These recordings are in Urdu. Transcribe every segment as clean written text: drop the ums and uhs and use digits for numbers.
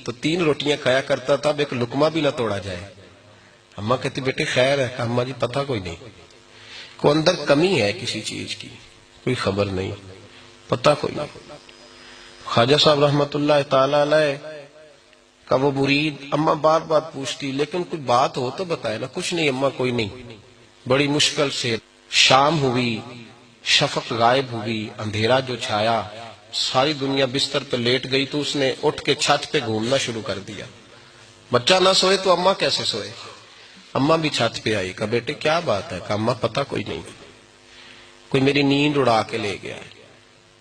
تو 3 روٹیاں کھایا کرتا تھا، اب ایک لقمہ بھی نہ توڑا جائے۔ اماں کہتی بیٹے خیر ہے، اماں جی پتہ کوئی نہیں، کوئی اندر کمی ہے کسی چیز کی، کوئی خبر نہیں، پتہ کوئی نہیں۔ خواجہ صاحب رحمت اللہ تعالی علیہ کا وہ مرید اماں بار بار پوچھتی لیکن کوئی بات ہو تو بتائے نا، کچھ نہیں اماں کوئی نہیں۔ بڑی مشکل سے شام ہوئی، شفق غائب ہوئی، اندھیرا جو چھایا، ساری دنیا بستر پہ لیٹ گئی تو اس نے اٹھ کے چھت پہ گھومنا شروع کر دیا۔ بچہ نہ سوئے تو اماں کیسے سوئے؟ اماں بھی چھت پہ آئی، کہا بیٹے کیا بات ہے؟ کہا اماں پتہ کوئی نہیں، کوئی میری نیند اڑا کے لے گیا ہے۔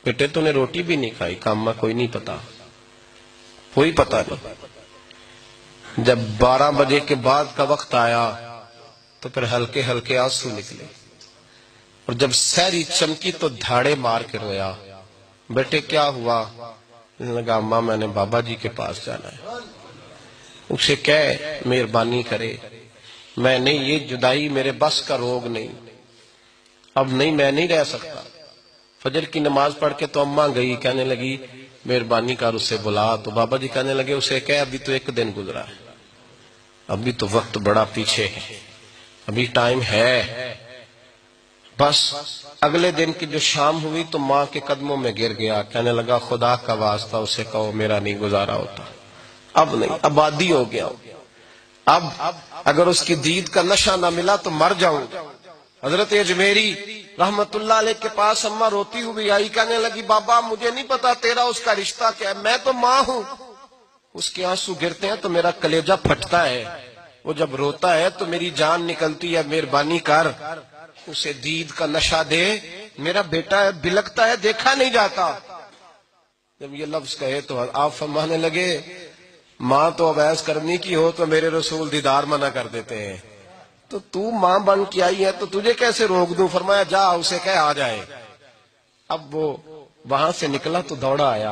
بیٹے تو نے روٹی بھی نہیں کھائی؟ کہا اماں کوئی نہیں پتا، کوئی پتہ نہیں۔ جب 12 بجے کے بعد کا وقت آیا تو پھر ہلکے ہلکے آنسو نکلے، اور جب سحری چمکی تو دھاڑے مار کے رویا۔ بیٹے کیا ہوا؟ لگا اماں میں نے بابا جی کے پاس جانا ہے، اسے کہہ مہربانی کرے، میں نے یہ جدائی میرے بس کا روگ نہیں، اب نہیں میں نہیں رہ سکتا۔ فجر کی نماز پڑھ کے تو اماں گئی، کہنے لگی مہربانی کر اسے بلا، تو بابا جی کہنے لگے اسے کہہ ابھی تو 1 دن گزرا ہے، ابھی تو وقت بڑا پیچھے ہے، ابھی ٹائم ہے۔ بس اگلے دن کی جو شام ہوئی تو ماں کے قدموں میں گر گیا، کہنے لگا خدا کا واسطہ اسے کہو میرا نہیں گزارا ہوتا، اب نہیں، اب عادی ہو گیا، اب اگر اس کی دید کا نشہ نہ ملا تو مر جاؤں۔ حضرت اجمیری رحمت اللہ علیہ کے پاس اماں روتی ہوئی آئی، کہنے لگی بابا مجھے نہیں پتا تیرا اس کا رشتہ کیا ہے، میں تو ماں ہوں، اس کے آنسو گرتے ہیں تو میرا کلیجہ پھٹتا ہے، وہ جب روتا ہے تو میری جان نکلتی ہے، مہربانی کر اسے دید کا نشہ دے، میرا بیٹا ہے بلکتا ہے دیکھا نہیں جاتا۔ جب یہ لفظ کہے تو آپ فرمانے لگے ماں تو اویس کرنی کی ہو تو میرے رسول دیدار منع کر دیتے ہیں، تو ماں بن کے آئی ہے تو تجھے کیسے روک دوں؟ فرمایا جا اسے کہہ آ جائے۔ اب وہ وہاں سے نکلا تو دوڑا آیا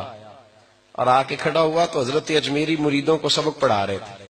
اور آ کے کھڑا ہوا تو حضرت اجمیری مریدوں کو سبق پڑھا رہے تھے۔